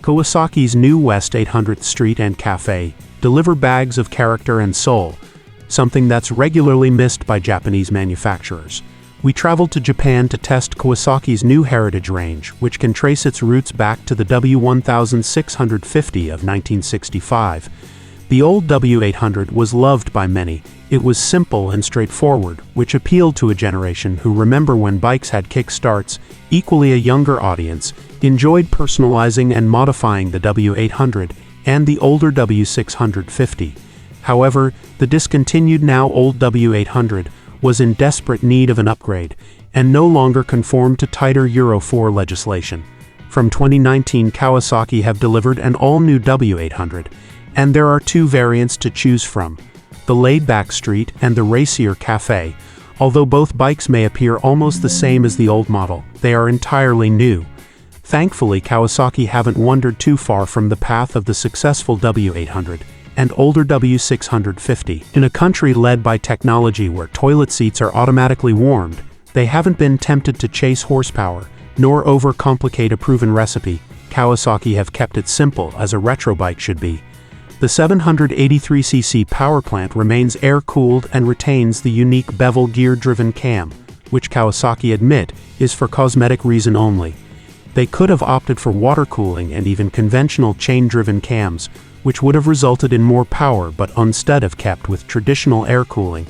Kawasaki's new West 800 Street and Café deliver bags of character and soul, something that's regularly missed by Japanese manufacturers. We traveled to Japan to test Kawasaki's new heritage range, which can trace its roots back to the W1650 of 1965. The old W800 was loved by many. It was simple and straightforward, which appealed to a generation who remember when bikes had kick-starts. Equally, a younger audience enjoyed personalizing and modifying the W800 and the older W650. However, the discontinued now old W800 was in desperate need of an upgrade and no longer conformed to tighter Euro 4 legislation. From 2019, Kawasaki have delivered an all-new W800, and there are two variants to choose from: the laid-back Street and the racier Café. Although both bikes may appear almost the same as the old model, they are entirely new. Thankfully, Kawasaki haven't wandered too far from the path of the successful W800 and older W650. In a country led by technology where toilet seats are automatically warmed, they haven't been tempted to chase horsepower, nor overcomplicate a proven recipe. Kawasaki have kept it simple, as a retro bike should be. The 783cc powerplant remains air-cooled and retains the unique bevel gear-driven cam, which Kawasaki admit is for cosmetic reason only. They could have opted for water cooling and even conventional chain-driven cams, which would have resulted in more power, but instead have kept with traditional air cooling.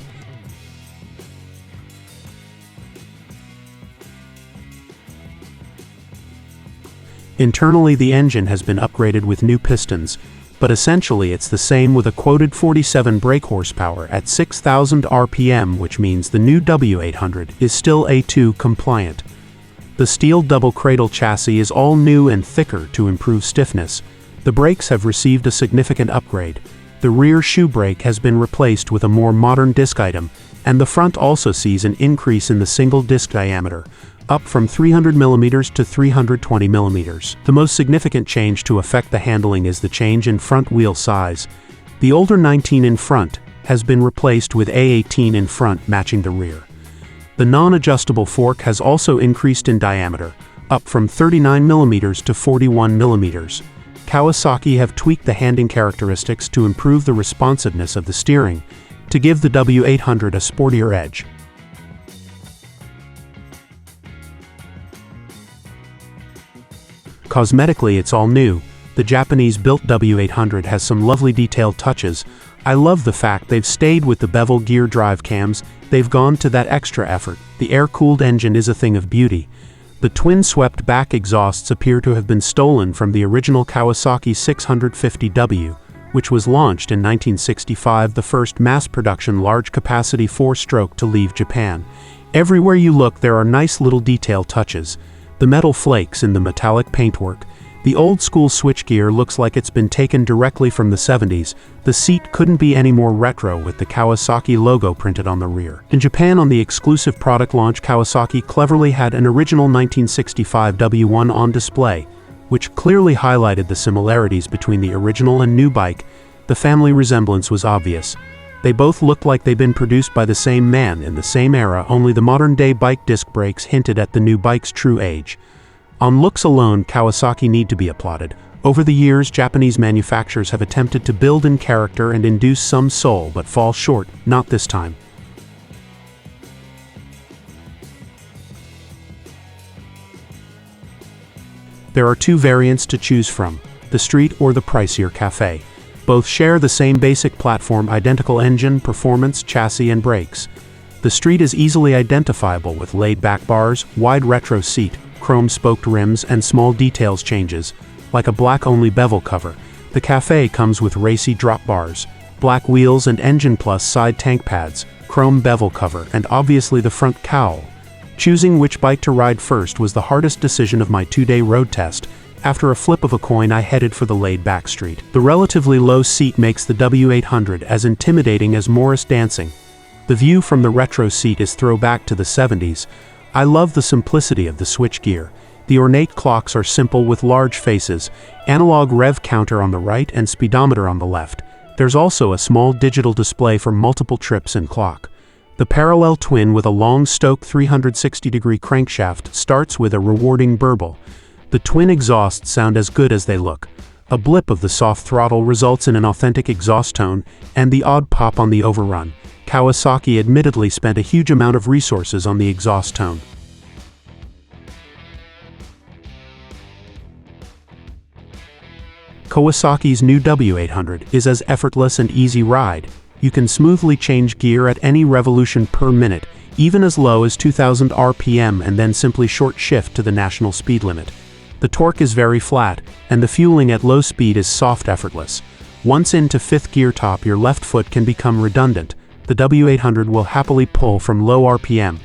Internally, the engine has been upgraded with new pistons, but essentially it's the same, with a quoted 47 brake horsepower at 6,000 RPM, which means the new W800 is still A2 compliant. The steel double cradle chassis is all new and thicker to improve stiffness. The brakes have received a significant upgrade. The rear shoe brake has been replaced with a more modern disc item, and the front also sees an increase in the single disc diameter, up from 300mm to 320mm. The most significant change to affect the handling is the change in front wheel size. The older 19 in front has been replaced with A18 in front, matching the rear. The non-adjustable fork has also increased in diameter, up from 39mm to 41mm. Kawasaki have tweaked the handling characteristics to improve the responsiveness of the steering, to give the W800 a sportier edge. Cosmetically, it's all new. The Japanese-built W800 has some lovely detailed touches. I love the fact they've stayed with the bevel gear drive cams. They've gone to that extra effort. The air-cooled engine is a thing of beauty. The twin swept-back exhausts appear to have been stolen from the original Kawasaki 650W, which was launched in 1965, the first mass-production large-capacity four-stroke to leave Japan. Everywhere you look, there are nice little detail touches. The metal flakes in the metallic paintwork. The old-school switchgear looks like it's been taken directly from the 70s. The seat couldn't be any more retro, with the Kawasaki logo printed on the rear. In Japan, on the exclusive product launch, Kawasaki cleverly had an original 1965 W1 on display, which clearly highlighted the similarities between the original and new bike. The family resemblance was obvious. They both looked like they'd been produced by the same man in the same era, only the modern-day bike disc brakes hinted at the new bike's true age. On looks alone, Kawasaki need to be applauded. Over the years, Japanese manufacturers have attempted to build in character and induce some soul, but fall short, not this time. There are two variants to choose from: the Street or the pricier Café. Both share the same basic platform, identical engine, performance, chassis, and brakes. The Street is easily identifiable with laid-back bars, wide retro seat, chrome-spoked rims, and small details changes, like a black-only bevel cover. The Café comes with racy drop bars, black wheels and engine plus side tank pads, chrome bevel cover, and obviously the front cowl. Choosing which bike to ride first was the hardest decision of my two-day road test. After a flip of a coin, I headed for the laid-back Street. The relatively low seat makes the W800 as intimidating as Morris dancing. The view from the retro seat is throwback to the 70s. I love the simplicity of the switchgear. The ornate clocks are simple with large faces, analog rev counter on the right and speedometer on the left. There's also a small digital display for multiple trips and clock. The parallel twin with a long Stoke 360-degree crankshaft starts with a rewarding burble. The twin exhausts sound as good as they look. A blip of the soft throttle results in an authentic exhaust tone, and the odd pop on the overrun. Kawasaki admittedly spent a huge amount of resources on the exhaust tone. Kawasaki's new W800 is as effortless and easy ride. You can smoothly change gear at any revolution per minute, even as low as 2000 RPM, and then simply short shift to the national speed limit. The torque is very flat, and the fueling at low speed is soft effortless. Once into 5th gear top, your left foot can become redundant. The W800 will happily pull from low RPM.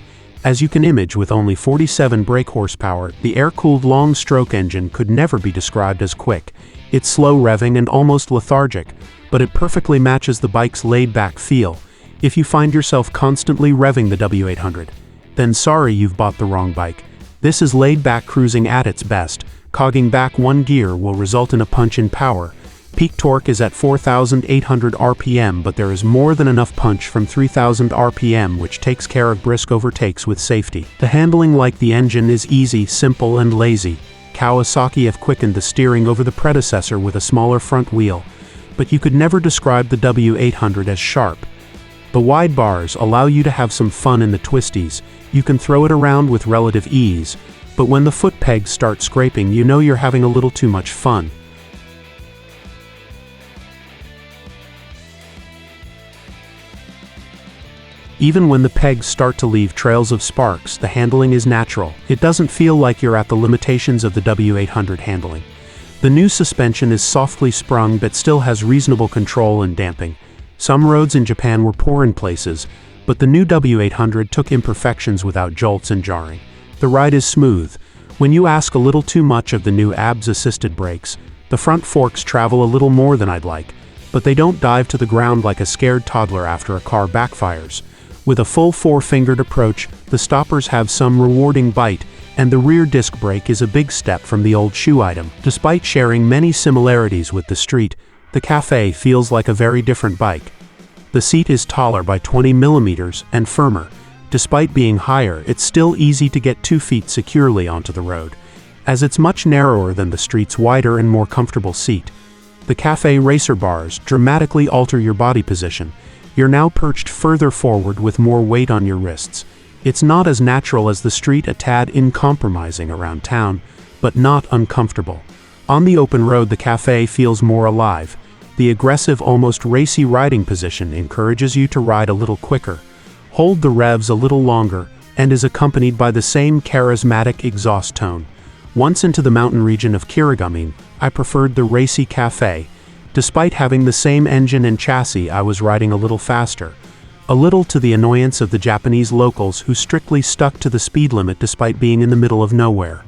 As you can image, with only 47 brake horsepower, the air-cooled long-stroke engine could never be described as quick. It's slow revving and almost lethargic, but it perfectly matches the bike's laid-back feel. If you find yourself constantly revving the W800, then sorry, you've bought the wrong bike. This is laid-back cruising at its best. Cogging back one gear will result in a punch in power. Peak torque is at 4,800 RPM, but there is more than enough punch from 3,000 RPM, which takes care of brisk overtakes with safety. The handling, like the engine, is easy, simple, and lazy. Kawasaki have quickened the steering over the predecessor with a smaller front wheel, but you could never describe the W800 as sharp. The wide bars allow you to have some fun in the twisties. You can throw it around with relative ease, but when the foot pegs start scraping, you know you're having a little too much fun. Even when the pegs start to leave trails of sparks, the handling is natural. It doesn't feel like you're at the limitations of the W800 handling. The new suspension is softly sprung but still has reasonable control and damping. Some roads in Japan were poor in places, but the new W800 took imperfections without jolts and jarring. The ride is smooth. When you ask a little too much of the new ABS-assisted brakes, the front forks travel a little more than I'd like, but they don't dive to the ground like a scared toddler after a car backfires. With a full four-fingered approach, the stoppers have some rewarding bite, and the rear disc brake is a big step from the old shoe item. Despite sharing many similarities with the Street, the Café feels like a very different bike. The seat is taller by 20 millimeters and firmer. Despite being higher, it's still easy to get 2 feet securely onto the road, as it's much narrower than the Street's wider and more comfortable seat. The Café racer bars dramatically alter your body position. You're now perched further forward with more weight on your wrists. It's not as natural as the Street, a tad uncompromising around town, but not uncomfortable. On the open road, the Café feels more alive. The aggressive, almost racy riding position encourages you to ride a little quicker, hold the revs a little longer, and is accompanied by the same charismatic exhaust tone. Once into the mountain region of Kirigami, I preferred the racy Café. Despite having the same engine and chassis, I was riding a little faster. A little to the annoyance of the Japanese locals who strictly stuck to the speed limit despite being in the middle of nowhere.